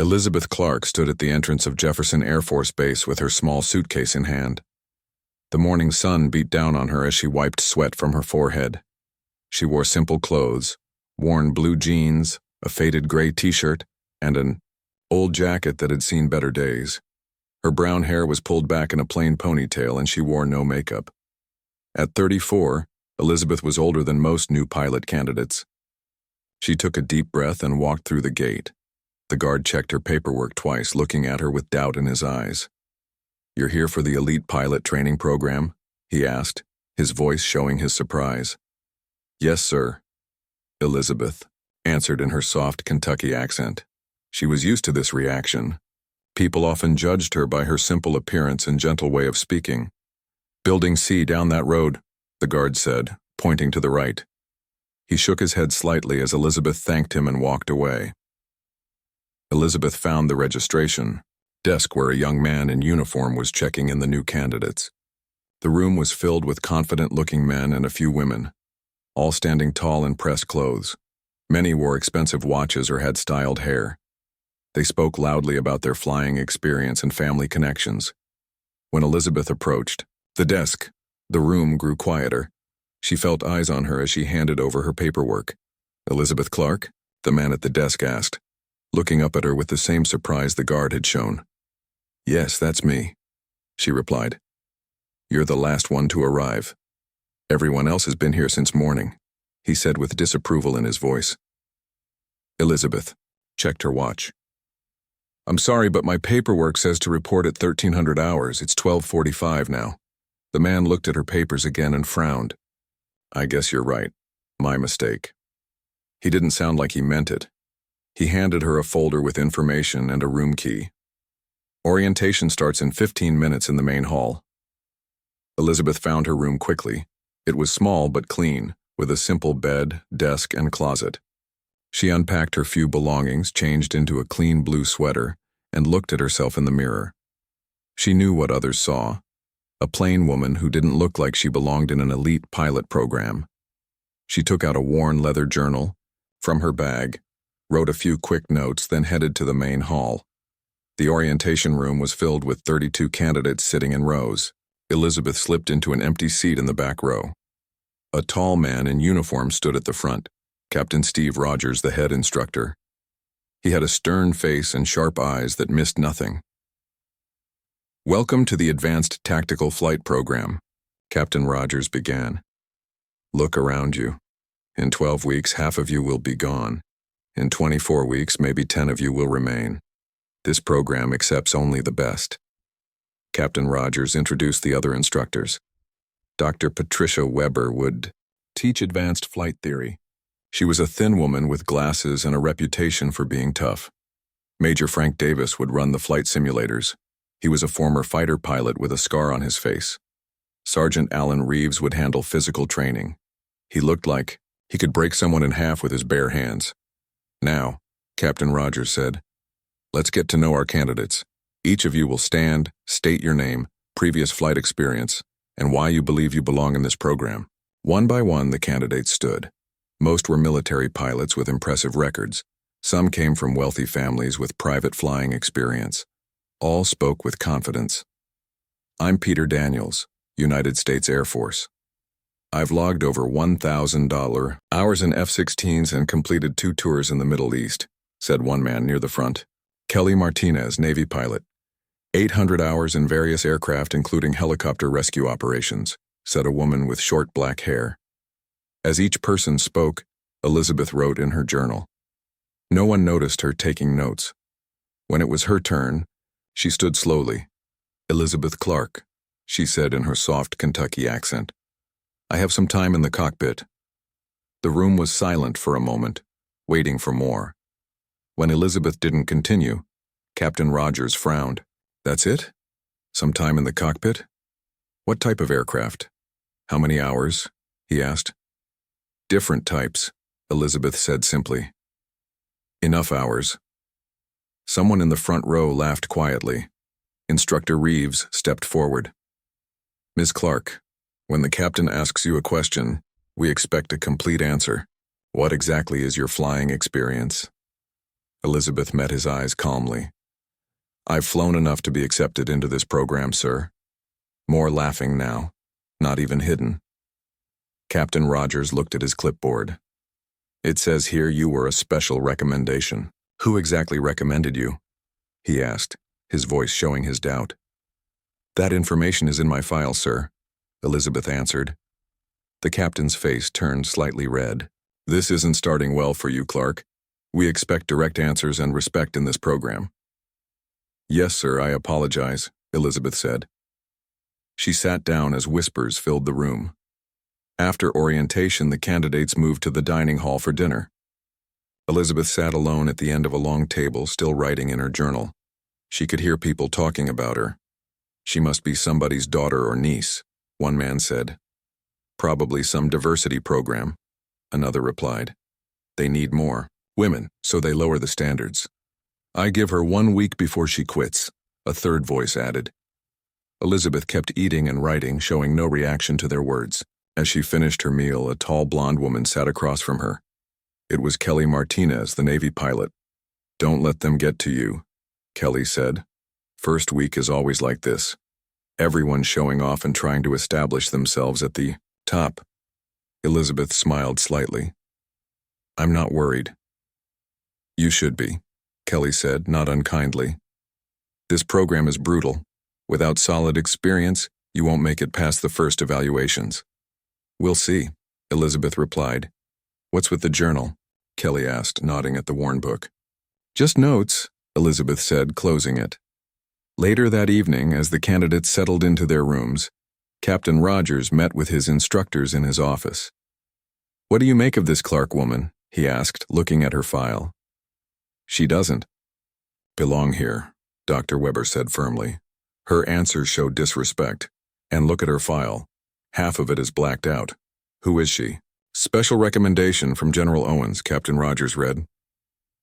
Elizabeth Clark stood at the entrance of Jefferson Air Force Base with her small suitcase in hand. The morning sun beat down on her as she wiped sweat from her forehead. She wore simple clothes, worn blue jeans, a faded gray t-shirt, and an old jacket that had seen better days. Her brown hair was pulled back in a plain ponytail and she wore no makeup. At 34, Elizabeth was older than most new pilot candidates. She took a deep breath and walked through the gate. The guard checked her paperwork twice, looking at her with doubt in his eyes. "You're here for the elite pilot training program?" he asked, his voice showing his surprise. "Yes, sir," Elizabeth answered in her soft Kentucky accent. She was used to this reaction. People often judged her by her simple appearance and gentle way of speaking. "Building C down that road," the guard said, pointing to the right. He shook his head slightly as Elizabeth thanked him and walked away. Elizabeth found the registration desk where a young man in uniform was checking in the new candidates. The room was filled with confident-looking men and a few women, all standing tall in pressed clothes. Many wore expensive watches or had styled hair. They spoke loudly about their flying experience and family connections. When Elizabeth approached the room grew quieter. She felt eyes on her as she handed over her paperwork. "Elizabeth Clark?" the man at the desk asked, looking up at her with the same surprise the guard had shown. "Yes, that's me," she replied. "You're the last one to arrive. Everyone else has been here since morning," he said with disapproval in his voice. Elizabeth checked her watch. "I'm sorry, but my paperwork says to report at 1300 hours. It's 12:45 now." The man looked at her papers again and frowned. "I guess you're right. My mistake." He didn't sound like he meant it. He handed her a folder with information and a room key. "Orientation starts in 15 minutes in the main hall." Elizabeth found her room quickly. It was small but clean, with a simple bed, desk, and closet. She unpacked her few belongings, changed into a clean blue sweater, and looked at herself in the mirror. She knew what others saw: a plain woman who didn't look like she belonged in an elite pilot program. She took out a worn leather journal from her bag, wrote a few quick notes, then headed to the main hall. The orientation room was filled with 32 candidates sitting in rows. Elizabeth slipped into an empty seat in the back row. A tall man in uniform stood at the front, Captain Steve Rogers, the head instructor. He had a stern face and sharp eyes that missed nothing. "Welcome to the Advanced Tactical Flight Program," Captain Rogers began. "Look around you. In 12 weeks, half of you will be gone. In 24 weeks, maybe 10 of you will remain. This program accepts only the best." Captain Rogers introduced the other instructors. Dr. Patricia Weber would teach advanced flight theory. She was a thin woman with glasses and a reputation for being tough. Major Frank Davis would run the flight simulators. He was a former fighter pilot with a scar on his face. Sergeant Alan Reeves would handle physical training. He looked like he could break someone in half with his bare hands. "Now," Captain Rogers said, "let's get to know our candidates. Each of you will stand, state your name, previous flight experience, and why you believe you belong in this program." One by one, the candidates stood. Most were military pilots with impressive records. Some came from wealthy families with private flying experience. All spoke with confidence. "I'm Peter Daniels, United States Air Force. I've logged over $1,000 hours in F-16s and completed 2 tours in the Middle East," said one man near the front. "Kelly Martinez, Navy pilot. 800 hours in various aircraft including helicopter rescue operations," said a woman with short black hair. As each person spoke, Elizabeth wrote in her journal. No one noticed her taking notes. When it was her turn, she stood slowly. "Elizabeth Clark," she said in her soft Kentucky accent. "I have some time in the cockpit." The room was silent for a moment, waiting for more. When Elizabeth didn't continue, Captain Rogers frowned. "That's it? Some time in the cockpit? What type of aircraft? How many hours?" he asked. "Different types," Elizabeth said simply. "Enough hours." Someone in the front row laughed quietly. Instructor Reeves stepped forward. "Ms. Clark, when the captain asks you a question, we expect a complete answer. What exactly is your flying experience?" Elizabeth met his eyes calmly. I've flown enough to be accepted into this program, sir. More laughing now, not even hidden. Captain Rogers looked at his clipboard. It says here you were a special recommendation. Who exactly recommended you? He asked, his voice showing his doubt. That information is in my file, sir, Elizabeth answered. The captain's face turned slightly red. This isn't starting well for you, Clark. We expect direct answers and respect in this program. Yes, sir, I apologize, Elizabeth said. She sat down as whispers filled the room. After orientation, the candidates moved to the dining hall for dinner. Elizabeth sat alone at the end of a long table, still writing in her journal. She could hear people talking about her. She must be somebody's daughter or niece, one man said. Probably some diversity program, another replied. They need more women, so they lower the standards. I give her 1 week before she quits, a third voice added. Elizabeth kept eating and writing, showing no reaction to their words. As she finished her meal, a tall blonde woman sat across from her. It was Kelly Martinez, the Navy pilot. Don't let them get to you, Kelly said. First week is always like this. Everyone showing off and trying to establish themselves at the top. Elizabeth smiled slightly. I'm not worried. You should be, Kelly said, not unkindly. This program is brutal. Without solid experience, you won't make it past the first evaluations. We'll see, Elizabeth replied. What's with the journal? Kelly asked, nodding at the worn book. Just notes, Elizabeth said, closing it. Later that evening, as the candidates settled into their rooms, Captain Rogers met with his instructors in his office. What do you make of this Clark woman? He asked, looking at her file. She doesn't belong here, Dr. Weber said firmly. Her answers show disrespect. And look at her file. Half of it is blacked out. Who is she? Special recommendation from General Owens, Captain Rogers read.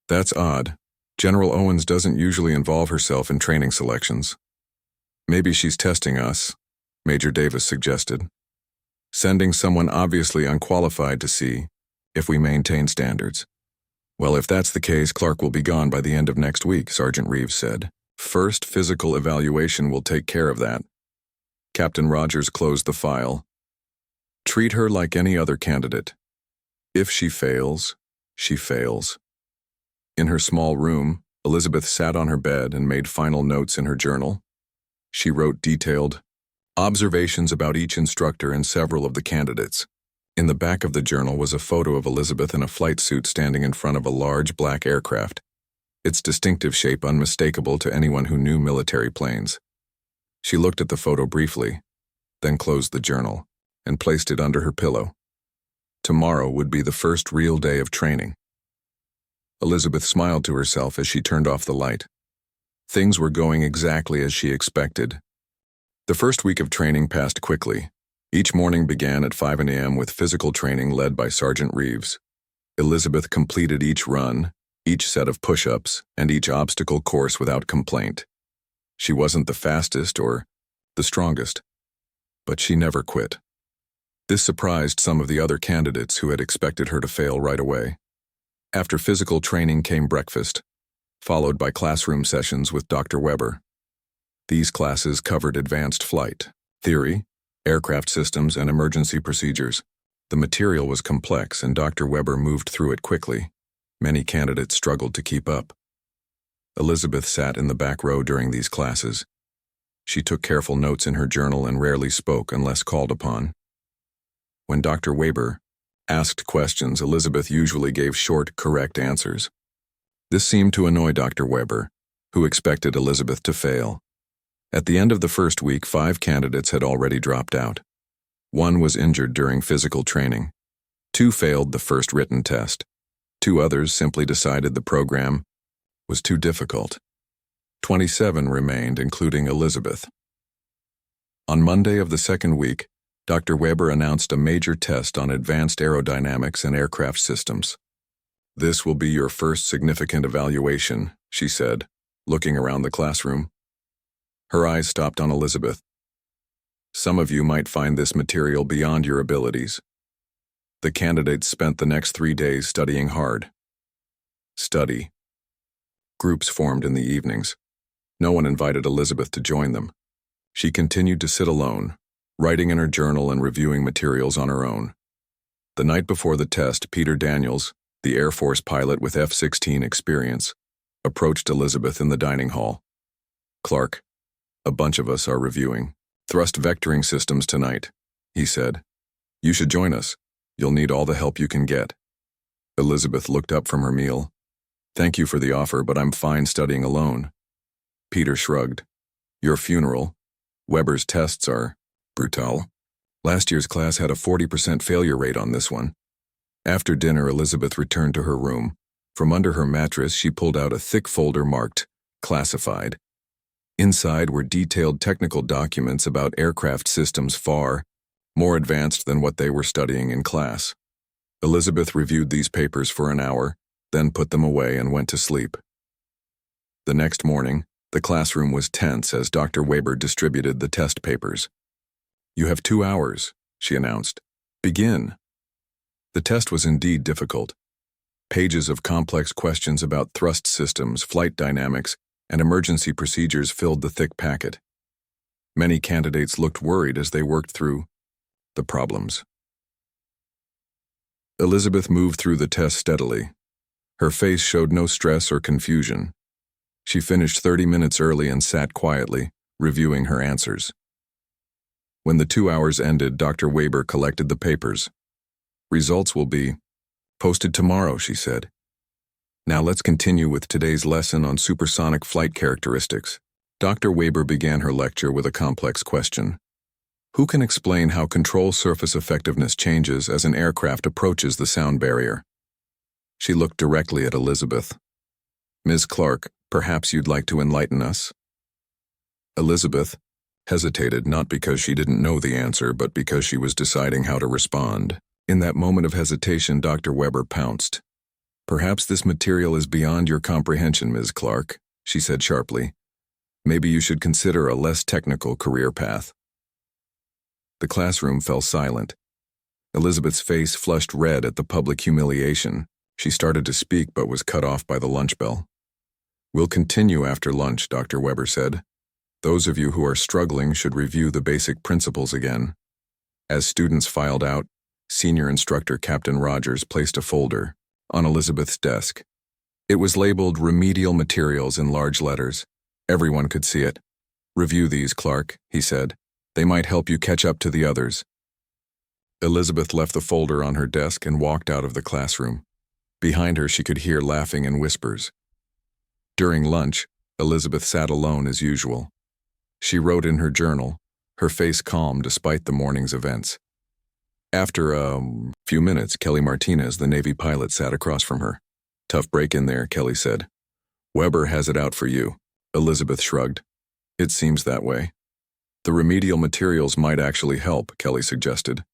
That's odd. General Owens doesn't usually involve herself in training selections. Maybe she's testing us, Major Davis suggested. Sending someone obviously unqualified to see if we maintain standards. Well, if that's the case, Clark will be gone by the end of next week, Sergeant Reeves said. First physical evaluation will take care of that. Captain Rogers closed the file. Treat her like any other candidate. If she fails, she fails. In her small room, Elizabeth sat on her bed and made final notes in her journal. She wrote detailed observations about each instructor and several of the candidates. In the back of the journal was a photo of Elizabeth in a flight suit standing in front of a large black aircraft, its distinctive shape unmistakable to anyone who knew military planes. She looked at the photo briefly, then closed the journal and placed it under her pillow. Tomorrow would be the first real day of training. Elizabeth smiled to herself as she turned off the light. Things were going exactly as she expected. The first week of training passed quickly. Each morning began at 5 a.m. with physical training led by Sergeant Reeves. Elizabeth completed each run, each set of push-ups, and each obstacle course without complaint. She wasn't the fastest or the strongest, but she never quit. This surprised some of the other candidates who had expected her to fail right away. After physical training came breakfast, followed by classroom sessions with Dr. Weber. These classes covered advanced flight, theory, aircraft systems, and emergency procedures. The material was complex, and Dr. Weber moved through it quickly. Many candidates struggled to keep up. Elizabeth sat in the back row during these classes. She took careful notes in her journal and rarely spoke unless called upon. When Dr. Weber asked questions, Elizabeth usually gave short, correct answers. This seemed to annoy Dr. Weber, who expected Elizabeth to fail. At the end of the first week, 5 candidates had already dropped out. 1 was injured during physical training. 2 failed the first written test. 2 others simply decided the program was too difficult. 27 remained, including Elizabeth. On Monday of the second week, Dr. Weber announced a major test on advanced aerodynamics and aircraft systems. This will be your first significant evaluation, she said, looking around the classroom. Her eyes stopped on Elizabeth. Some of you might find this material beyond your abilities. The candidates spent the next 3 days studying hard. Study. Groups formed in the evenings. No one invited Elizabeth to join them. She continued to sit alone, writing in her journal and reviewing materials on her own. The night before the test, Peter Daniels, the Air Force pilot with F-16 experience, approached Elizabeth in the dining hall. "Clark, a bunch of us are reviewing thrust vectoring systems tonight," he said. "You should join us. You'll need all the help you can get." Elizabeth looked up from her meal. "Thank you for the offer, but I'm fine studying alone." Peter shrugged. "Your funeral. Weber's tests are brutal. Last year's class had a 40% failure rate on this one." After dinner, Elizabeth returned to her room. From under her mattress, she pulled out a thick folder marked classified. Inside were detailed technical documents about aircraft systems far more advanced than what they were studying in class. Elizabeth reviewed these papers for an hour, then put them away and went to sleep. The next morning, the classroom was tense as Dr. Weber distributed the test papers. "You have 2 hours," she announced. "Begin." The test was indeed difficult. Pages of complex questions about thrust systems, flight dynamics, and emergency procedures filled the thick packet. Many candidates looked worried as they worked through the problems. Elizabeth moved through the test steadily. Her face showed no stress or confusion. She finished 30 minutes early and sat quietly, reviewing her answers. When the 2 hours ended, Dr. Weber collected the papers. "Results will be posted tomorrow," she said. "Now let's continue with today's lesson on supersonic flight characteristics." Dr. Weber began her lecture with a complex question. Who can explain how control surface effectiveness changes as an aircraft approaches the sound barrier? She looked directly at Elizabeth. "Ms. Clark, perhaps you'd like to enlighten us?" Elizabeth hesitated, not because she didn't know the answer, but because she was deciding how to respond. In that moment of hesitation, Dr. Weber pounced. "Perhaps this material is beyond your comprehension, Ms. Clark," she said sharply. "Maybe you should consider a less technical career path." The classroom fell silent. Elizabeth's face flushed red at the public humiliation. She started to speak but was cut off by the lunch bell. "We'll continue after lunch," Dr. Weber said. "Those of you who are struggling should review the basic principles again." As students filed out, senior instructor Captain Rogers placed a folder on Elizabeth's desk. It was labeled Remedial Materials in large letters. Everyone could see it. "Review these, Clark," he said. "They might help you catch up to the others." Elizabeth left the folder on her desk and walked out of the classroom. Behind her, she could hear laughing and whispers. During lunch, Elizabeth sat alone as usual. She wrote in her journal, her face calm despite the morning's events. After a few minutes, Kelly Martinez, the Navy pilot, sat across from her. "Tough break in there," Kelly said. "Weber has it out for you." Elizabeth shrugged. "It seems that way." "The remedial materials might actually help," Kelly suggested.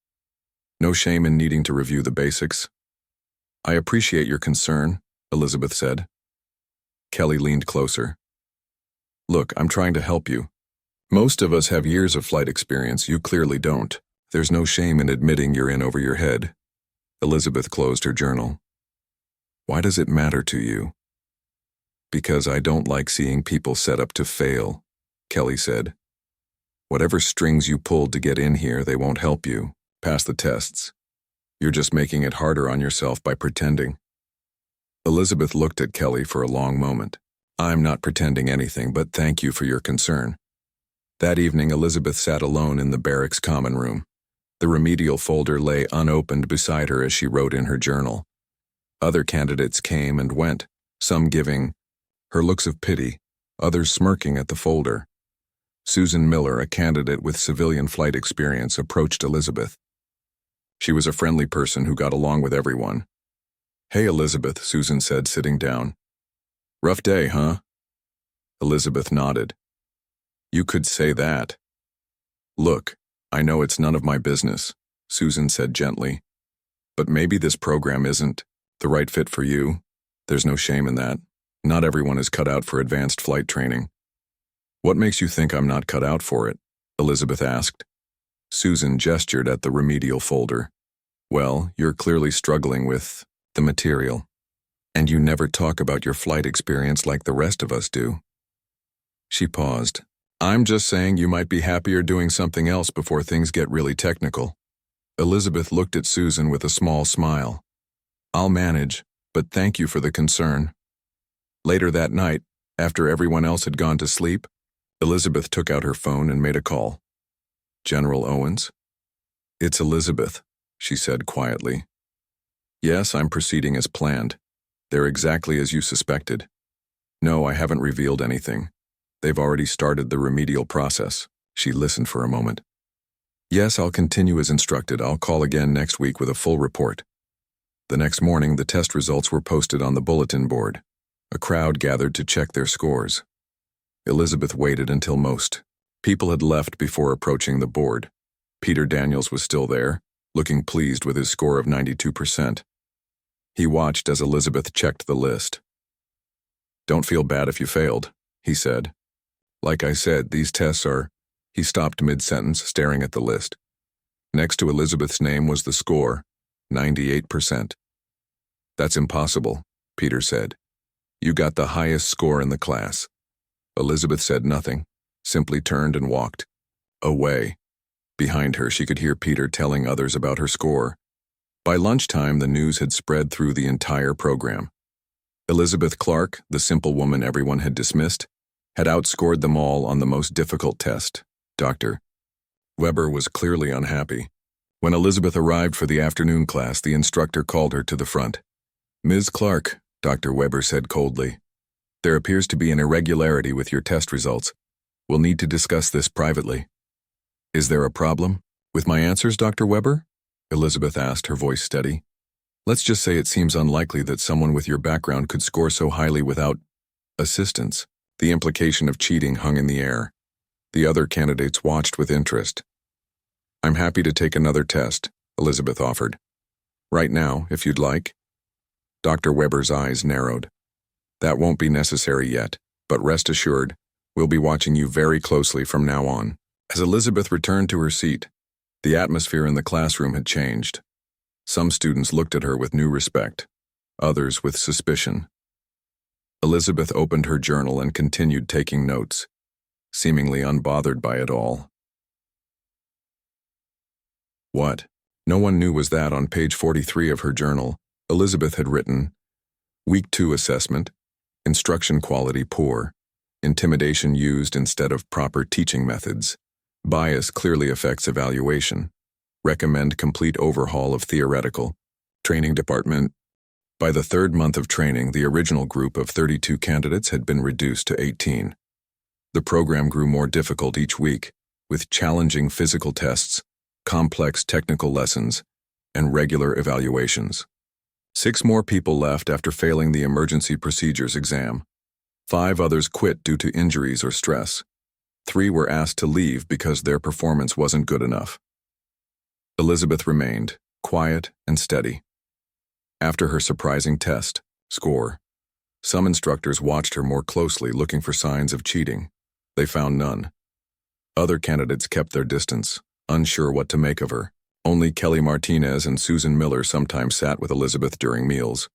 "No shame in needing to review the basics." "I appreciate your concern," Elizabeth said. Kelly leaned closer. "Look, I'm trying to help you. Most of us have years of flight experience. You clearly don't. There's no shame in admitting you're in over your head." Elizabeth closed her journal. "Why does it matter to you?" "Because I don't like seeing people set up to fail," Kelly said. "Whatever strings you pulled to get in here, they won't help you pass the tests. You're just making it harder on yourself by pretending." Elizabeth looked at Kelly for a long moment. "I'm not pretending anything, but thank you for your concern." That evening, Elizabeth sat alone in the barracks common room. The remedial folder lay unopened beside her as she wrote in her journal. Other candidates came and went, some giving her looks of pity, others smirking at the folder. Susan Miller, a candidate with civilian flight experience, approached Elizabeth. She was a friendly person who got along with everyone. "Hey, Elizabeth," Susan said, sitting down. "Rough day, huh?" Elizabeth nodded. "You could say that." "Look, I know it's none of my business," Susan said gently. "But maybe this program isn't the right fit for you. There's no shame in that. Not everyone is cut out for advanced flight training." "What makes you think I'm not cut out for it?" Elizabeth asked. Susan gestured at the remedial folder. "Well, you're clearly struggling with the material. And you never talk about your flight experience like the rest of us do. She paused. I'm just saying you might be happier doing something else before things get really technical. Elizabeth looked at Susan with a small smile. I'll manage, but thank you for the concern. Later that night, after everyone else had gone to sleep, Elizabeth took out her phone and made a call. General Owens? It's Elizabeth, she said quietly. Yes, I'm proceeding as planned. They're exactly as you suspected. No, I haven't revealed anything. They've already started the remedial process. She listened for a moment. Yes, I'll continue as instructed. I'll call again next week with a full report. The next morning, the test results were posted on the bulletin board. A crowd gathered to check their scores. Elizabeth waited until most people had left before approaching the board. Peter Daniels was still there, looking pleased with his score of 92%. He watched as Elizabeth checked the list. Don't feel bad if you failed, he said. Like I said, these tests are... He stopped mid-sentence, staring at the list. Next to Elizabeth's name was the score, 98%. That's impossible, Peter said. You got the highest score in the class. Elizabeth said nothing, simply turned and walked away. Behind her, she could hear Peter telling others about her score. By lunchtime, the news had spread through the entire program. Elizabeth Clark, the simple woman everyone had dismissed, had outscored them all on the most difficult test. Dr. Weber was clearly unhappy. When Elizabeth arrived for the afternoon class, the instructor called her to the front. Ms. Clark, Dr. Weber said coldly, there appears to be an irregularity with your test results. We'll need to discuss this privately. Is there a problem with my answers, Dr. Weber? Elizabeth asked, her voice steady. Let's just say it seems unlikely that someone with your background could score so highly without assistance. The implication of cheating hung in the air. The other candidates watched with interest. I'm happy to take another test, Elizabeth offered. Right now, if you'd like. Dr. Weber's eyes narrowed. That won't be necessary yet, but rest assured, we'll be watching you very closely from now on. As Elizabeth returned to her seat, the atmosphere in the classroom had changed. Some students looked at her with new respect, others with suspicion. Elizabeth opened her journal and continued taking notes, seemingly unbothered by it all. What no one knew was that on page 43 of her journal, Elizabeth had written, Week 2 assessment, instruction quality poor, intimidation used instead of proper teaching methods, bias clearly affects evaluation, recommend complete overhaul of theoretical, training department. By the third month of training, the original group of 32 candidates had been reduced to 18. The program grew more difficult each week, with challenging physical tests, complex technical lessons, and regular evaluations. 6 more people left after failing the emergency procedures exam. 5 others quit due to injuries or stress. 3 were asked to leave because their performance wasn't good enough. Elizabeth remained, quiet and steady. After her surprising test score, some instructors watched her more closely, looking for signs of cheating. They found none. Other candidates kept their distance, unsure what to make of her. Only Kelly Martinez and Susan Miller sometimes sat with Elizabeth during meals,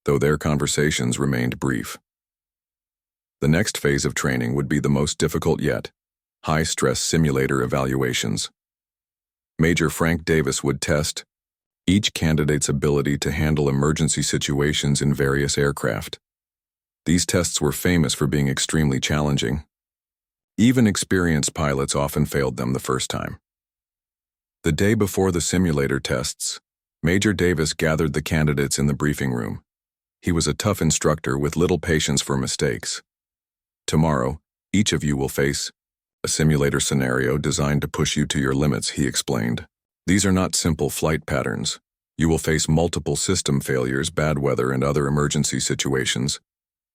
though their conversations remained brief. The next phase of training would be the most difficult yet, high-stress simulator evaluations. Major Frank Davis would test each candidate's ability to handle emergency situations in various aircraft. These tests were famous for being extremely challenging. Even experienced pilots often failed them the first time. The day before the simulator tests, Major Davis gathered the candidates in the briefing room. He was a tough instructor with little patience for mistakes. Tomorrow, each of you will face a simulator scenario designed to push you to your limits, he explained. These are not simple flight patterns. You will face multiple system failures, bad weather, and other emergency situations.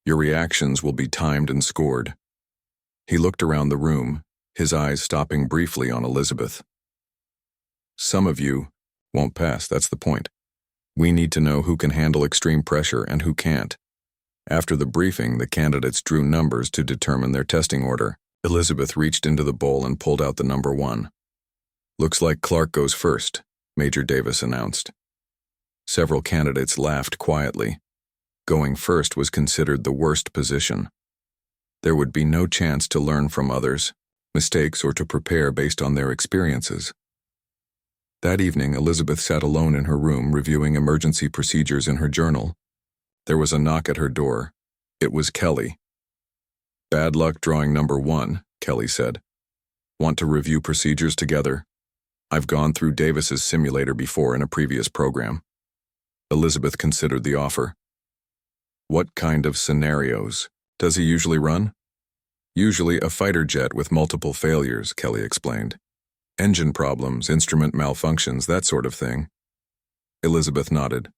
Your reactions will be timed and scored. He looked around the room, his eyes stopping briefly on Elizabeth. Some of you won't pass, that's the point. We need to know who can handle extreme pressure and who can't. After the briefing, the candidates drew numbers to determine their testing order. Elizabeth reached into the bowl and pulled out the number 1. Looks like Clark goes first, Major Davis announced. Several candidates laughed quietly. Going first was considered the worst position. There would be no chance to learn from others' mistakes or to prepare based on their experiences. That evening, Elizabeth sat alone in her room reviewing emergency procedures in her journal. There was a knock at her door. It was Kelly. "Bad luck drawing number 1, Kelly said. "Want to review procedures together? I've gone through Davis's simulator before in a previous program." Elizabeth considered the offer. "What kind of scenarios does he usually run?" "Usually a fighter jet with multiple failures," Kelly explained. "Engine problems, instrument malfunctions, that sort of thing." Elizabeth nodded.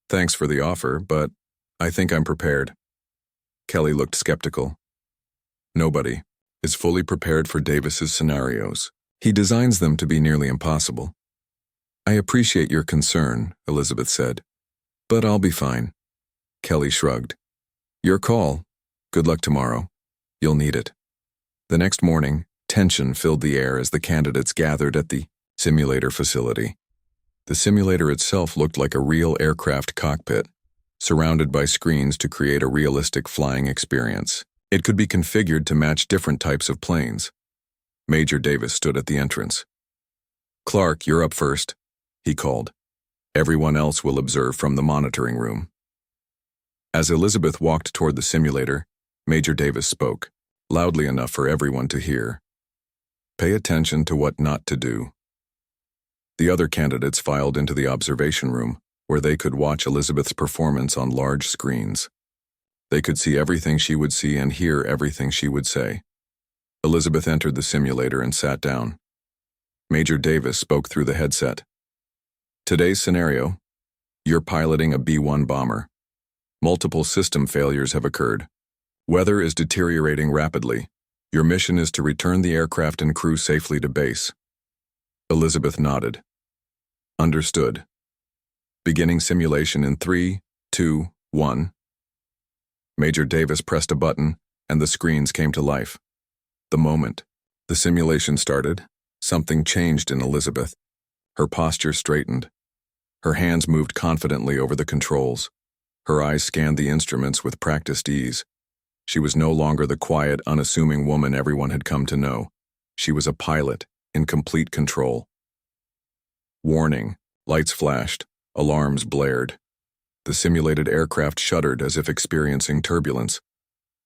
"Thanks for the offer, but I think I'm prepared." Kelly looked skeptical. "Nobody is fully prepared for Davis's scenarios. He designs them to be nearly impossible." "I appreciate your concern," Elizabeth said, "but I'll be fine." Kelly shrugged. "Your call. Good luck tomorrow. You'll need it." The next morning, tension filled the air as the candidates gathered at the simulator facility. The simulator itself looked like a real aircraft cockpit, surrounded by screens to create a realistic flying experience. It could be configured to match different types of planes. Major Davis stood at the entrance. "Clark, you're up first," he called. "Everyone else will observe from the monitoring room." As Elizabeth walked toward the simulator, Major Davis spoke, loudly enough for everyone to hear. "Pay attention to what not to do." The other candidates filed into the observation room, where they could watch Elizabeth's performance on large screens. They could see everything she would see and hear everything she would say. Elizabeth entered the simulator and sat down. Major Davis spoke through the headset. "Today's scenario: you're piloting a B-1 bomber. Multiple system failures have occurred. Weather is deteriorating rapidly. Your mission is to return the aircraft and crew safely to base." Elizabeth nodded. "Understood. Beginning simulation in 3, 2, 1. Major Davis pressed a button, and the screens came to life. The moment the simulation started, something changed in Elizabeth. Her posture straightened. Her hands moved confidently over the controls. Her eyes scanned the instruments with practiced ease. She was no longer the quiet, unassuming woman everyone had come to know. She was a pilot, in complete control. Warning. Lights flashed. Alarms blared. The simulated aircraft shuddered as if experiencing turbulence.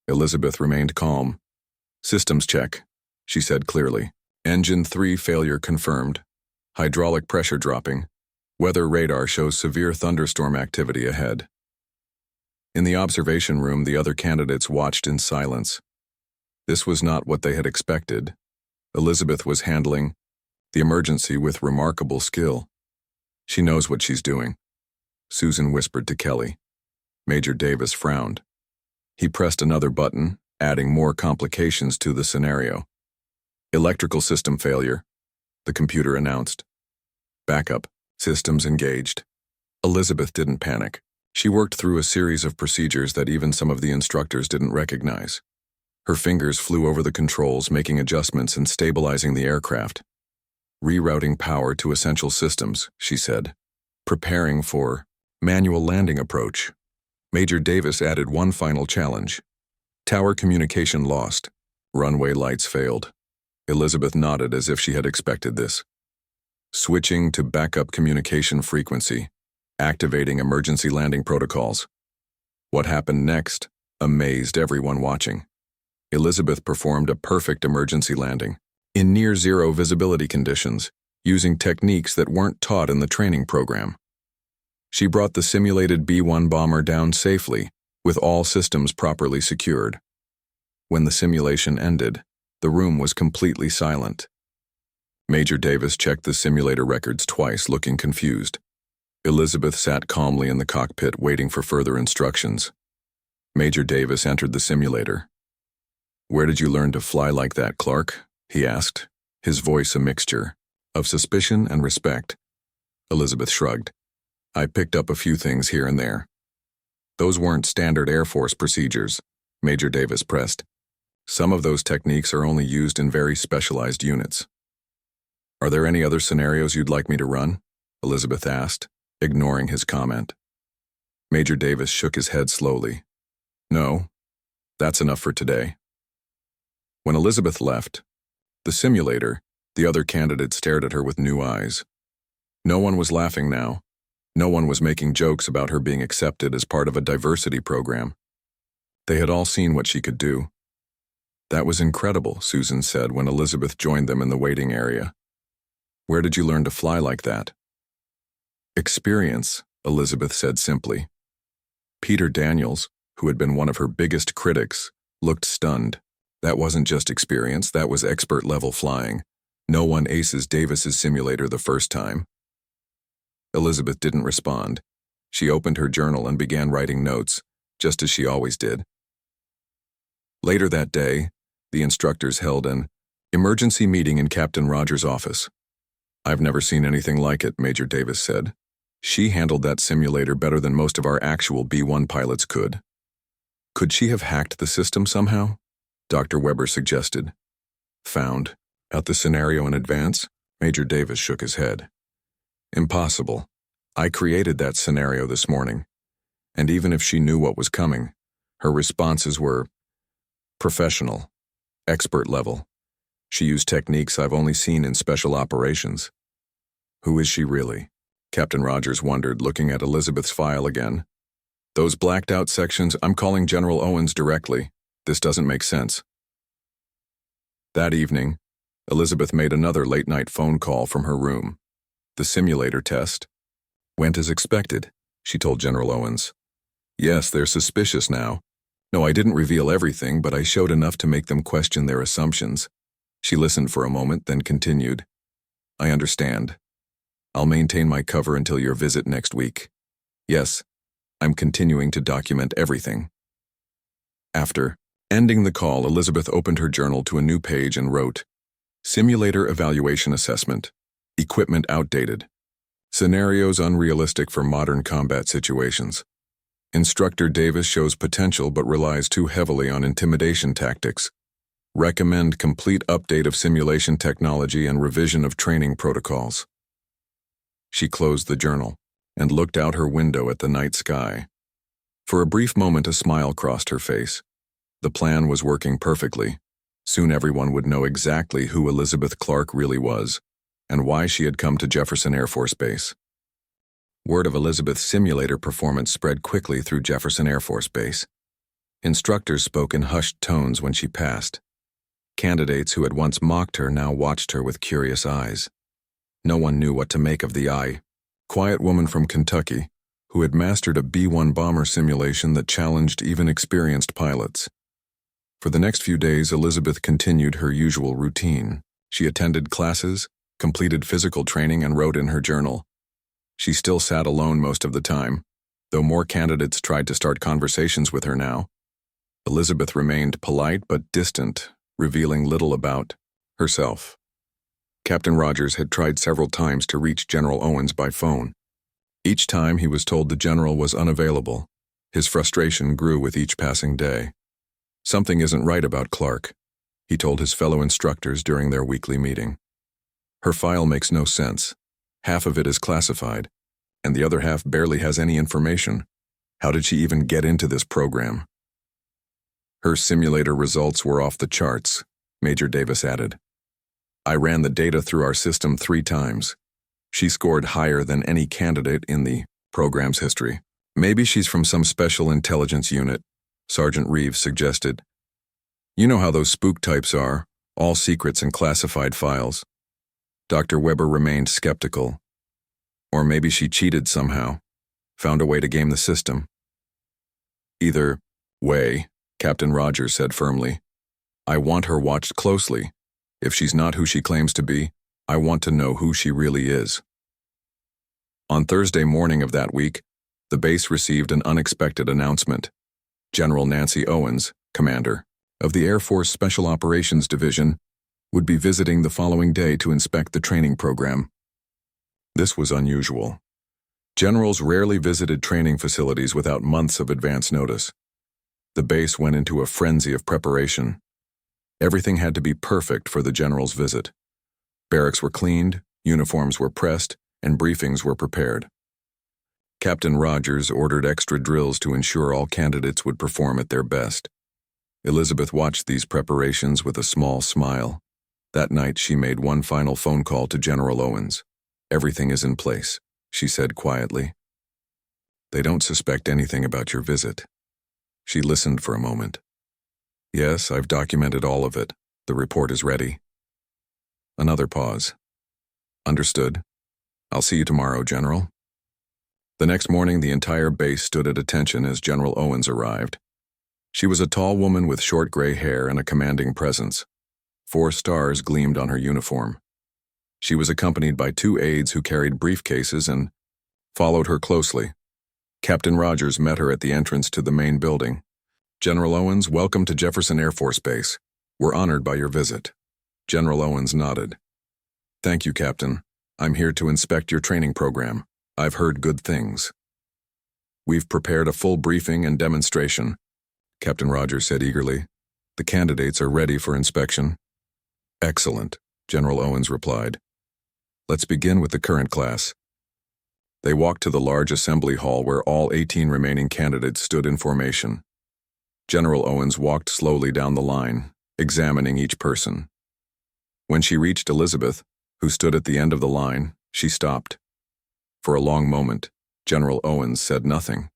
Elizabeth remained calm. "Systems check," she said clearly. "Engine 3 failure confirmed. Hydraulic pressure dropping. Weather radar shows severe thunderstorm activity ahead." In the observation room, the other candidates watched in silence. This was not what they had expected. Elizabeth was handling the emergency with remarkable skill. "She knows what she's doing," Susan whispered to Kelly. Major Davis frowned. He pressed another button, adding more complications to the scenario. "Electrical system failure," the computer announced. "Backup, systems engaged." Elizabeth didn't panic. She worked through a series of procedures that even some of the instructors didn't recognize. Her fingers flew over the controls, making adjustments and stabilizing the aircraft. "Rerouting power to essential systems," she said. "Preparing for manual landing approach." Major Davis added one final challenge. "Tower communication lost. Runway lights failed." Elizabeth nodded as if she had expected this. "Switching to backup communication frequency. Activating emergency landing protocols." What happened next amazed everyone watching. Elizabeth performed a perfect emergency landing, in near-zero visibility conditions, using techniques that weren't taught in the training program. She brought the simulated B-1 bomber down safely, with all systems properly secured. When the simulation ended, the room was completely silent. Major Davis checked the simulator records twice, looking confused. Elizabeth sat calmly in the cockpit, waiting for further instructions. Major Davis entered the simulator. "Where did you learn to fly like that, Clark?" he asked, his voice a mixture of suspicion and respect. Elizabeth shrugged. "I picked up a few things here and there." "Those weren't standard Air Force procedures," Major Davis pressed. "Some of those techniques are only used in very specialized units." "Are there any other scenarios you'd like me to run?" Elizabeth asked, ignoring his comment. Major Davis shook his head slowly. No, that's enough for today. When Elizabeth left the simulator, the other candidates stared at her with new eyes. No one was laughing now. No one was making jokes about her being accepted as part of a diversity program. They had all seen what she could do. That was incredible, Susan said when Elizabeth joined them in the waiting area. Where did you learn to fly like that? Experience, Elizabeth said simply. Peter Daniels, who had been one of her biggest critics, looked stunned. That wasn't just experience, that was expert-level flying. No one aces Davis's simulator the first time. Elizabeth didn't respond. She opened her journal and began writing notes, just as she always did. Later that day, the instructors held an emergency meeting in Captain Rogers' office. I've never seen anything like it, Major Davis said. She handled that simulator better than most of our actual B-1 pilots could. Could she have hacked the system somehow? Dr. Weber suggested. Found out the scenario in advance? Major Davis shook his head. Impossible. I created that scenario this morning. And even if she knew what was coming, her responses were professional, expert level. She used techniques I've only seen in special operations. Who is she really? Captain Rogers wondered, looking at Elizabeth's file again. Those blacked out sections, I'm calling General Owens directly. This doesn't make sense. That evening, Elizabeth made another late-night phone call from her room. The simulator test went as expected, she told General Owens. Yes, they're suspicious now. No, I didn't reveal everything, but I showed enough to make them question their assumptions. She listened for a moment, then continued. I understand. I'll maintain my cover until your visit next week. Yes, I'm continuing to document everything. After ending the call, Elizabeth opened her journal to a new page and wrote, Simulator Evaluation Assessment. Equipment outdated. Scenarios unrealistic for modern combat situations. Instructor Davis shows potential but relies too heavily on intimidation tactics. Recommend complete update of simulation technology and revision of training protocols. She closed the journal and looked out her window at the night sky. For a brief moment, a smile crossed her face. The plan was working perfectly. Soon everyone would know exactly who Elizabeth Clark really was and why she had come to Jefferson Air Force Base. Word of Elizabeth's simulator performance spread quickly through Jefferson Air Force Base. Instructors spoke in hushed tones when she passed. Candidates who had once mocked her now watched her with curious eyes. No one knew what to make of the quiet woman from Kentucky who had mastered a B-1 bomber simulation that challenged even experienced pilots. For the next few days, Elizabeth continued her usual routine. She attended classes, completed physical training, and wrote in her journal. She still sat alone most of the time, though more candidates tried to start conversations with her now. Elizabeth remained polite but distant, revealing little about herself. Captain Rogers had tried several times to reach General Owens by phone. Each time he was told the general was unavailable. His frustration grew with each passing day. Something isn't right about Clark, he told his fellow instructors during their weekly meeting. Her file makes no sense. Half of it is classified, and the other half barely has any information. How did she even get into this program? Her simulator results were off the charts, Major Davis added. I ran the data through our system 3 times. She scored higher than any candidate in the program's history. Maybe she's from some special intelligence unit, Sergeant Reeves suggested. You know how those spook types are, all secrets and classified files. Dr. Weber remained skeptical. Or maybe she cheated somehow, found a way to game the system. Either way, Captain Rogers said firmly, I want her watched closely. If she's not who she claims to be, I want to know who she really is. On Thursday morning of that week, the base received an unexpected announcement. General Nancy Owens, commander of the Air Force Special Operations Division, would be visiting the following day to inspect the training program. This was unusual. Generals rarely visited training facilities without months of advance notice. The base went into a frenzy of preparation. Everything had to be perfect for the general's visit. Barracks were cleaned, uniforms were pressed, and briefings were prepared. Captain Rogers ordered extra drills to ensure all candidates would perform at their best. Elizabeth watched these preparations with a small smile. That night, she made one final phone call to General Owens. "Everything is in place," she said quietly. "They don't suspect anything about your visit." She listened for a moment. "Yes, I've documented all of it. The report is ready." Another pause. "Understood. I'll see you tomorrow, General." The next morning, the entire base stood at attention as General Owens arrived. She was a tall woman with short gray hair and a commanding presence. 4 stars gleamed on her uniform. She was accompanied by 2 aides who carried briefcases and followed her closely. Captain Rogers met her at the entrance to the main building. "General Owens, welcome to Jefferson Air Force Base. We're honored by your visit." General Owens nodded. "Thank you, Captain. I'm here to inspect your training program. I've heard good things." "We've prepared a full briefing and demonstration," Captain Rogers said eagerly. "The candidates are ready for inspection." "Excellent," General Owens replied. "Let's begin with the current class." They walked to the large assembly hall where all 18 remaining candidates stood in formation. General Owens walked slowly down the line, examining each person. When she reached Elizabeth, who stood at the end of the line, she stopped. For a long moment, General Owens said nothing.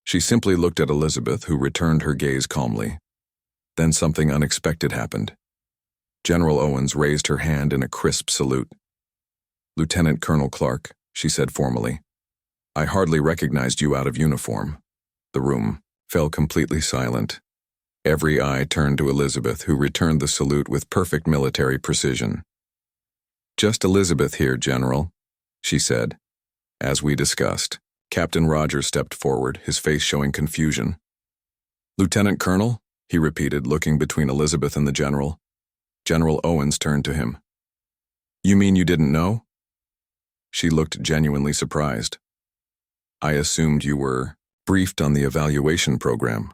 She simply looked at Elizabeth, who returned her gaze calmly. Then something unexpected happened. General Owens raised her hand in a crisp salute. "Lieutenant Colonel Clark," she said formally. "I hardly recognized you out of uniform." The room fell completely silent. Every eye turned to Elizabeth, who returned the salute with perfect military precision. "Just Elizabeth here, General," she said. As we discussed, Captain Rogers stepped forward, his face showing confusion. "Lieutenant Colonel?" he repeated, looking between Elizabeth and the general. General Owens turned to him. "You mean you didn't know?" She looked genuinely surprised. "I assumed you were briefed on the evaluation program."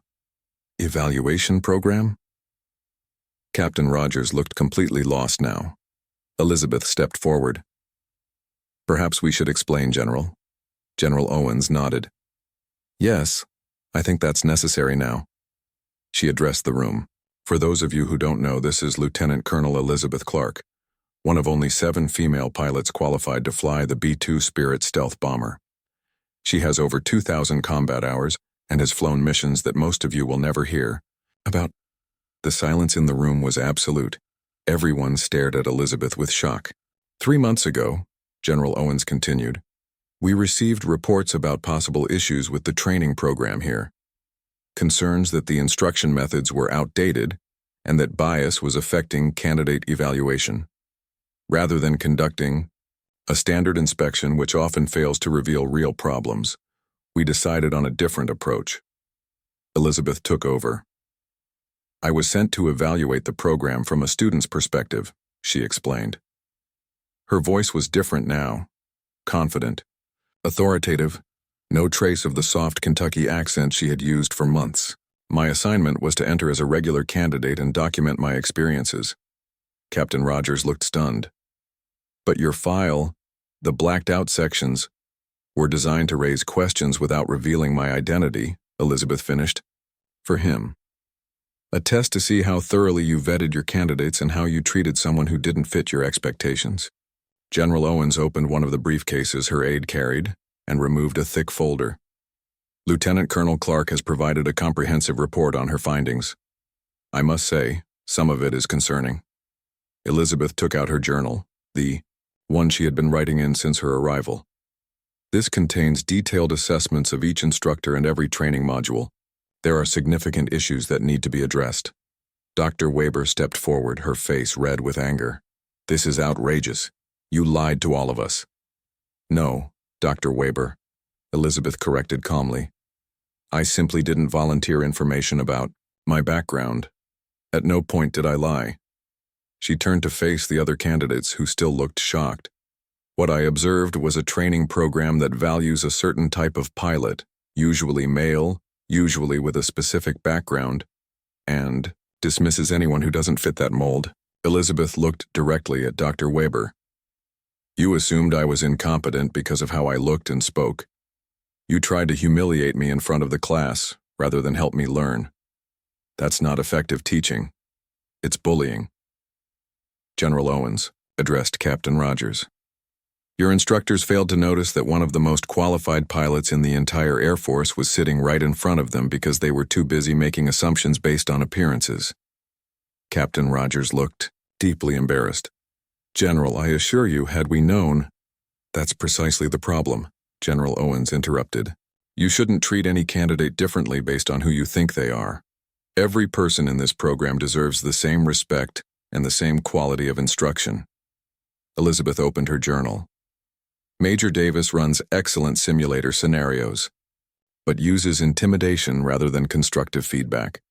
"Evaluation program?" Captain Rogers looked completely lost now. Elizabeth stepped forward. "Perhaps we should explain, General." General Owens nodded. "Yes, I think that's necessary now." She addressed the room. "For those of you who don't know, this is Lieutenant Colonel Elizabeth Clark, one of only 7 female pilots qualified to fly the B-2 Spirit stealth bomber. She has over 2,000 combat hours and has flown missions that most of you will never hear about." The silence in the room was absolute. Everyone stared at Elizabeth with shock. "3 months ago," General Owens continued, "we received reports about possible issues with the training program here. Concerns that the instruction methods were outdated and that bias was affecting candidate evaluation. Rather than conducting a standard inspection which often fails to reveal real problems, we decided on a different approach." Elizabeth took over. "I was sent to evaluate the program from a student's perspective," she explained. Her voice was different now, confident, authoritative, no trace of the soft Kentucky accent she had used for months. "My assignment was to enter as a regular candidate and document my experiences." Captain Rogers looked stunned. "But your file, the blacked-out sections, were designed to raise questions without revealing my identity," Elizabeth finished. "For him. A test to see how thoroughly you vetted your candidates and how you treated someone who didn't fit your expectations." General Owens opened one of the briefcases her aide carried and removed a thick folder. "Lieutenant Colonel Clark has provided a comprehensive report on her findings. I must say, some of it is concerning." Elizabeth took out her journal, the one she had been writing in since her arrival. "This contains detailed assessments of each instructor and every training module. There are significant issues that need to be addressed." Dr. Weber stepped forward, her face red with anger. "This is outrageous. You lied to all of us." "No, Dr. Weber," Elizabeth corrected calmly. "I simply didn't volunteer information about my background. At no point did I lie." She turned to face the other candidates who still looked shocked. "What I observed was a training program that values a certain type of pilot, usually male, usually with a specific background, and dismisses anyone who doesn't fit that mold." Elizabeth looked directly at Dr. Weber. "You assumed I was incompetent because of how I looked and spoke. You tried to humiliate me in front of the class, rather than help me learn. That's not effective teaching. It's bullying. General Owens addressed Captain Rogers. Your instructors failed to notice that one of the most qualified pilots in the entire Air Force was sitting right in front of them because they were too busy making assumptions based on appearances. Captain Rogers looked deeply embarrassed. General, I assure you, had we known— That's precisely the problem, General Owens interrupted. You shouldn't treat any candidate differently based on who you think they are. Every person in this program deserves the same respect and the same quality of instruction. Elizabeth opened her journal. Major Davis runs excellent simulator scenarios, but uses intimidation rather than constructive feedback.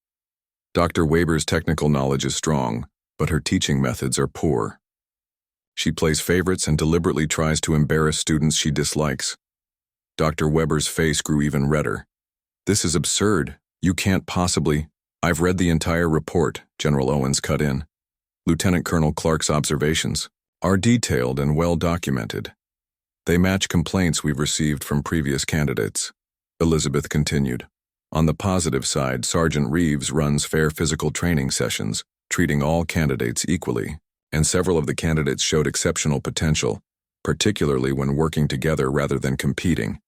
Dr. Weber's technical knowledge is strong, but her teaching methods are poor. She plays favorites and deliberately tries to embarrass students she dislikes. Dr. Weber's face grew even redder. This is absurd. You can't possibly— I've read the entire report, General Owens cut in. Lieutenant Colonel Clark's observations are detailed and well documented. They match complaints we've received from previous candidates. Elizabeth continued. On the positive side, Sergeant Reeves runs fair physical training sessions, treating all candidates equally, and several of the candidates showed exceptional potential, particularly when working together rather than competing.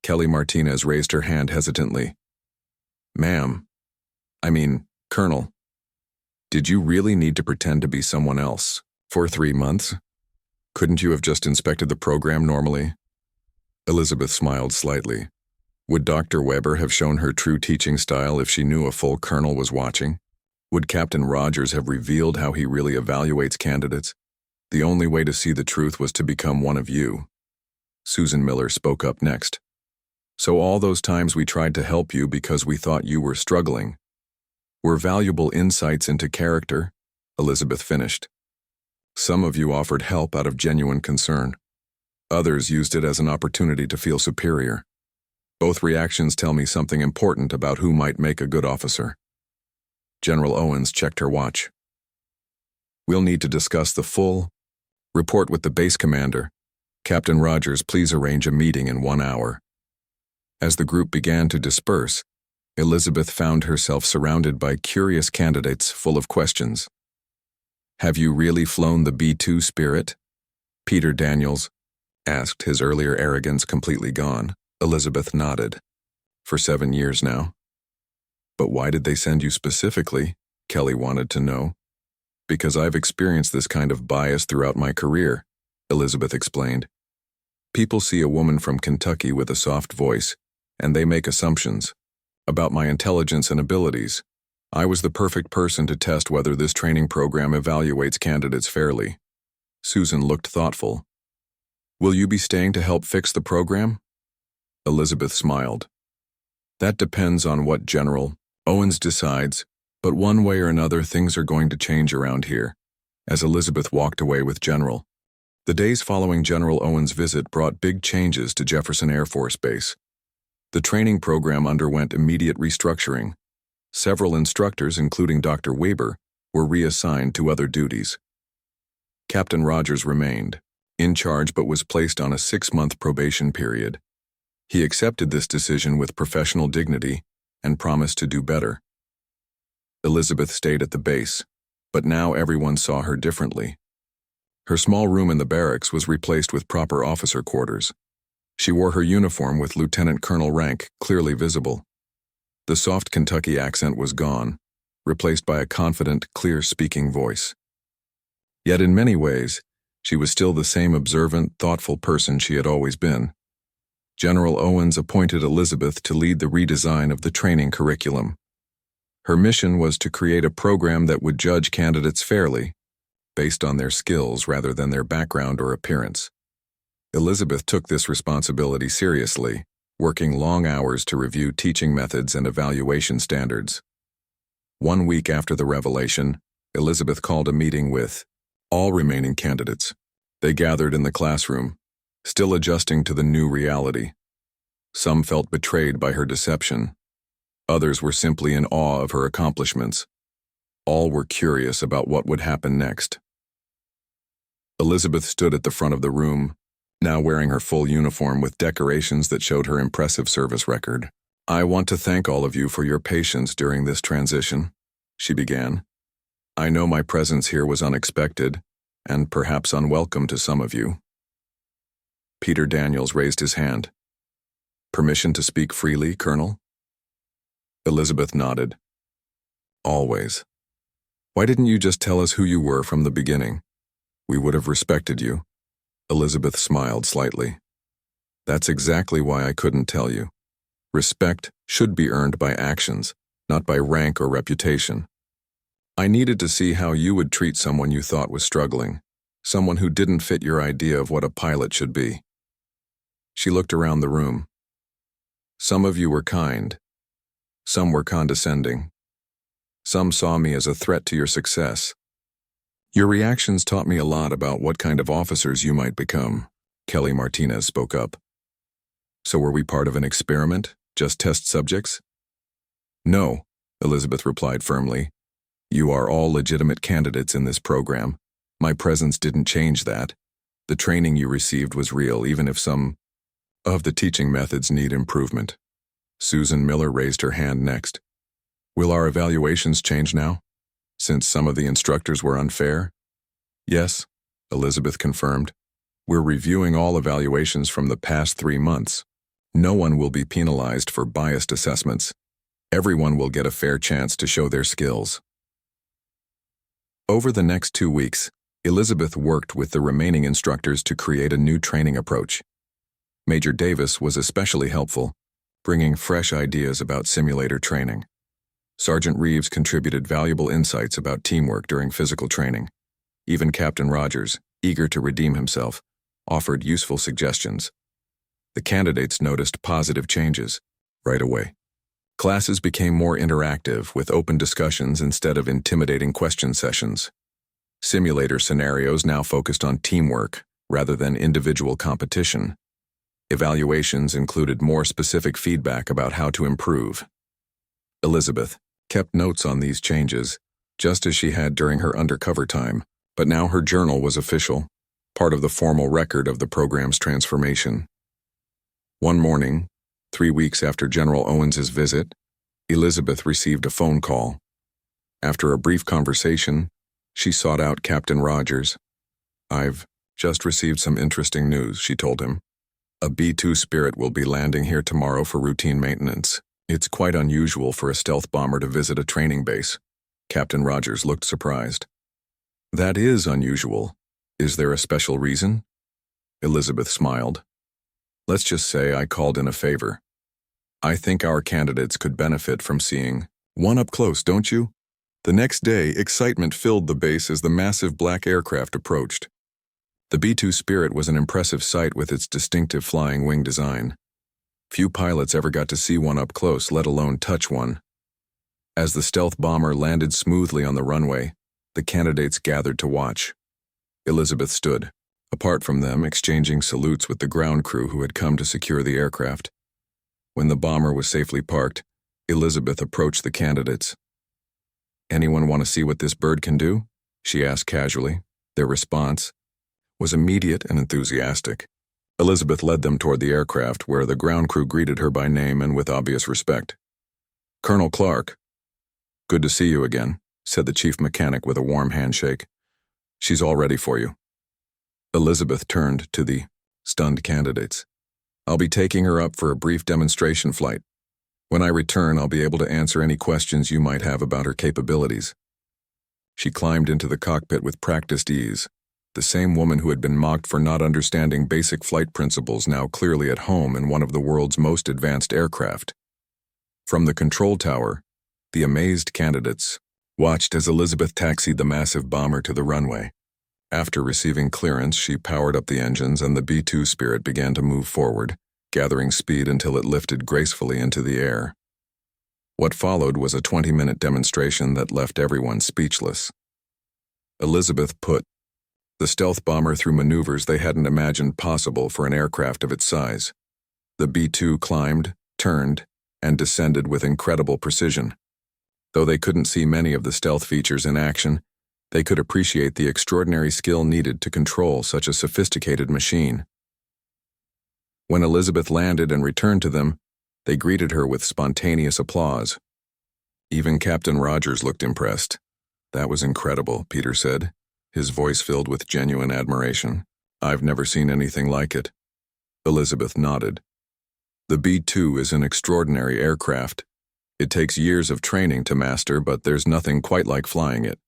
Kelly Martinez raised her hand hesitantly. Colonel, did you really need to pretend to be someone else for 3 months? Couldn't you have just inspected the program normally? Elizabeth smiled slightly. Would Dr. Weber have shown her true teaching style if she knew a full colonel was watching? Would Captain Rogers have revealed how he really evaluates candidates? The only way to see the truth was to become one of you. Susan Miller spoke up next. So all those times we tried to help you because we thought you were struggling were valuable insights into character, Elizabeth finished. Some of you offered help out of genuine concern. Others used it as an opportunity to feel superior. Both reactions tell me something important about who might make a good officer. General Owens checked her watch. We'll need to discuss the full report with the base commander. Captain Rogers, please arrange a meeting in 1 hour. As the group began to disperse, Elizabeth found herself surrounded by curious candidates full of questions. Have you really flown the B-2 Spirit? Peter Daniels asked, his earlier arrogance completely gone. Elizabeth nodded. For 7 years now. But why did they send you specifically? Kelly wanted to know. Because I've experienced this kind of bias throughout my career, Elizabeth explained. People see a woman from Kentucky with a soft voice, and they make assumptions about my intelligence and abilities. I was the perfect person to test whether this training program evaluates candidates fairly. Susan looked thoughtful. Will you be staying to help fix the program? Elizabeth smiled. That depends on what General Owens decides, but one way or another things are going to change around here. As Elizabeth walked away with General. The days following General Owens' visit brought big changes to Jefferson Air Force Base. The training program underwent immediate restructuring. Several instructors, including Dr. Weber, were reassigned to other duties. Captain Rogers remained in charge but was placed on a 6-month probation period. He accepted this decision with professional dignity and promised to do better. Elizabeth stayed at the base, but now everyone saw her differently. Her small room in the barracks was replaced with proper officer quarters. She wore her uniform with lieutenant colonel rank clearly visible. The soft Kentucky accent was gone, replaced by a confident, clear-speaking voice. Yet in many ways, she was still the same observant, thoughtful person she had always been. General Owens appointed Elizabeth to lead the redesign of the training curriculum. Her mission was to create a program that would judge candidates fairly, based on their skills rather than their background or appearance. Elizabeth took this responsibility seriously, working long hours to review teaching methods and evaluation standards. 1 week after the revelation, Elizabeth called a meeting with all remaining candidates. They gathered in the classroom, still adjusting to the new reality. Some felt betrayed by her deception. Others were simply in awe of her accomplishments. All were curious about what would happen next. Elizabeth stood at the front of the room, now wearing her full uniform with decorations that showed her impressive service record. "I want to thank all of you for your patience during this transition," she began. "I know my presence here was unexpected, and perhaps unwelcome to some of you." Peter Daniels raised his hand. "Permission to speak freely, Colonel?" Elizabeth nodded. "Always. Why didn't you just tell us who you were from the beginning? We would have respected you." Elizabeth smiled slightly. "That's exactly why I couldn't tell you. Respect should be earned by actions, not by rank or reputation. I needed to see how you would treat someone you thought was struggling, someone who didn't fit your idea of what a pilot should be." She looked around the room. "Some of you were kind. Some were condescending. Some saw me as a threat to your success. Your reactions taught me a lot about what kind of officers you might become." Kelly Martinez spoke up. "So were we part of an experiment, just test subjects?" "No," Elizabeth replied firmly. "You are all legitimate candidates in this program. My presence didn't change that. The training you received was real, even if some of the teaching methods need improvement." Susan Miller raised her hand next. "Will our evaluations change now, since some of the instructors were unfair?" "Yes," Elizabeth confirmed. "We're reviewing all evaluations from the past 3 months. No one will be penalized for biased assessments. Everyone will get a fair chance to show their skills." Over the next 2 weeks, Elizabeth worked with the remaining instructors to create a new training approach. Major Davis was especially helpful, bringing fresh ideas about simulator training. Sergeant Reeves contributed valuable insights about teamwork during physical training. Even Captain Rogers, eager to redeem himself, offered useful suggestions. The candidates noticed positive changes right away. Classes became more interactive, with open discussions instead of intimidating question sessions. Simulator scenarios now focused on teamwork rather than individual competition. Evaluations included more specific feedback about how to improve. Elizabeth kept notes on these changes, just as she had during her undercover time, but now her journal was official, part of the formal record of the program's transformation. One morning, 3 weeks after General Owens's visit, Elizabeth received a phone call. After a brief conversation, she sought out Captain Rogers. "I've just received some interesting news," she told him. "A B-2 Spirit will be landing here tomorrow for routine maintenance. It's quite unusual for a stealth bomber to visit a training base." Captain Rogers looked surprised. "That is unusual. Is there a special reason?" Elizabeth smiled. "Let's just say I called in a favor. I think our candidates could benefit from seeing one up close, don't you?" The next day, excitement filled the base as the massive black aircraft approached. The B-2 Spirit was an impressive sight with its distinctive flying wing design. Few pilots ever got to see one up close, let alone touch one. As the stealth bomber landed smoothly on the runway, the candidates gathered to watch. Elizabeth stood, apart from them, exchanging salutes with the ground crew who had come to secure the aircraft. When the bomber was safely parked, Elizabeth approached the candidates. "Anyone want to see what this bird can do?" she asked casually. Their response was immediate and enthusiastic. Elizabeth led them toward the aircraft, where the ground crew greeted her by name and with obvious respect. "Colonel Clark." "Good to see you again," said the chief mechanic with a warm handshake. "She's all ready for you." Elizabeth turned to the stunned candidates. "I'll be taking her up for a brief demonstration flight. When I return, I'll be able to answer any questions you might have about her capabilities." She climbed into the cockpit with practiced ease. The same woman who had been mocked for not understanding basic flight principles now clearly at home in one of the world's most advanced aircraft. From the control tower, the amazed candidates watched as Elizabeth taxied the massive bomber to the runway. After receiving clearance, she powered up the engines and the B-2 Spirit began to move forward, gathering speed until it lifted gracefully into the air. What followed was a 20-minute demonstration that left everyone speechless. Elizabeth put the stealth bomber through maneuvers they hadn't imagined possible for an aircraft of its size. The B-2 climbed, turned, and descended with incredible precision. Though they couldn't see many of the stealth features in action, they could appreciate the extraordinary skill needed to control such a sophisticated machine. When Elizabeth landed and returned to them, they greeted her with spontaneous applause. Even Captain Rogers looked impressed. "That was incredible," Peter said, his voice filled with genuine admiration. "I've never seen anything like it." Elizabeth nodded. The B-2 is an extraordinary aircraft. It takes years of training to master, but there's nothing quite like flying it.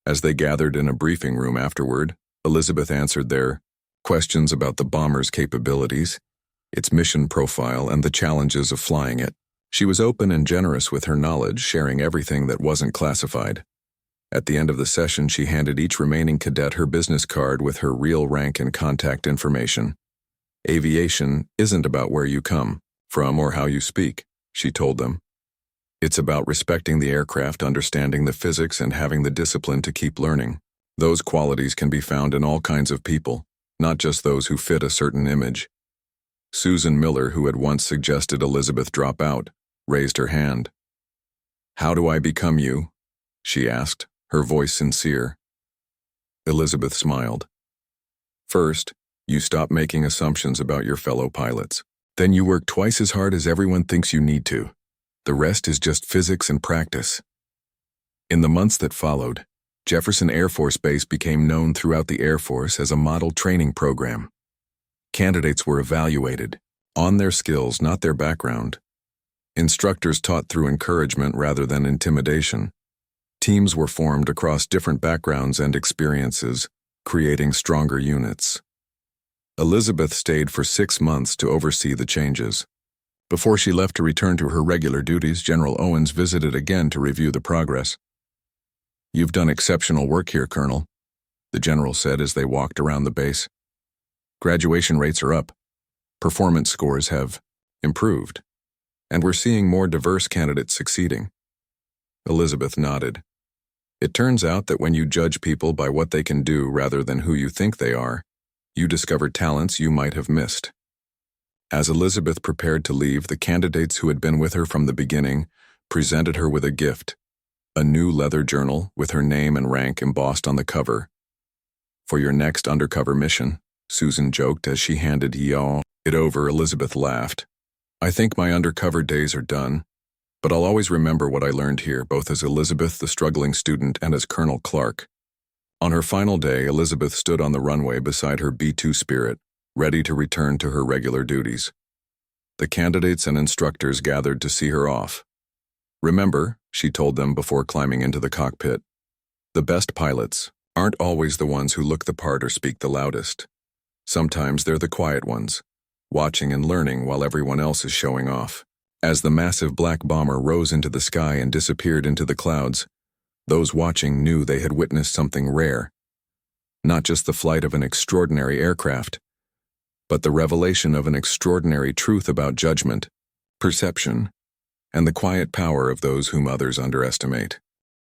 As they gathered in a briefing room afterward, Elizabeth answered their questions about the bomber's capabilities, its mission profile, and the challenges of flying it. She was open and generous with her knowledge, sharing everything that wasn't classified. At the end of the session, she handed each remaining cadet her business card with her real rank and contact information. "Aviation isn't about where you come from or how you speak," she told them. "It's about respecting the aircraft, understanding the physics, and having the discipline to keep learning. Those qualities can be found in all kinds of people, not just those who fit a certain image." Susan Miller, who had once suggested Elizabeth drop out, raised her hand. "How do I become you?" she asked, her voice sincere. Elizabeth smiled. "First, you stop making assumptions about your fellow pilots. Then you work twice as hard as everyone thinks you need to. The rest is just physics and practice." In the months that followed, Jefferson Air Force Base became known throughout the Air Force as a model training program. Candidates were evaluated on their skills, not their background. Instructors taught through encouragement rather than intimidation. Teams were formed across different backgrounds and experiences, creating stronger units. Elizabeth stayed for 6 months to oversee the changes. Before she left to return to her regular duties, General Owens visited again to review the progress. "You've done exceptional work here, Colonel," the general said as they walked around the base. "Graduation rates are up, performance scores have improved, and we're seeing more diverse candidates succeeding." Elizabeth nodded. "It turns out that when you judge people by what they can do rather than who you think they are, you discover talents you might have missed." As Elizabeth prepared to leave, the candidates who had been with her from the beginning presented her with a gift, a new leather journal with her name and rank embossed on the cover. "For your next undercover mission," Susan joked as she handed it over. Elizabeth laughed. "I think my undercover days are done, but I'll always remember what I learned here, both as Elizabeth, the struggling student, and as Colonel Clark." On her final day, Elizabeth stood on the runway beside her B-2 Spirit, ready to return to her regular duties. The candidates and instructors gathered to see her off. "Remember," she told them before climbing into the cockpit, "the best pilots aren't always the ones who look the part or speak the loudest. Sometimes they're the quiet ones, watching and learning while everyone else is showing off." As the massive black bomber rose into the sky and disappeared into the clouds, those watching knew they had witnessed something rare. Not just the flight of an extraordinary aircraft, but the revelation of an extraordinary truth about judgment, perception, and the quiet power of those whom others underestimate.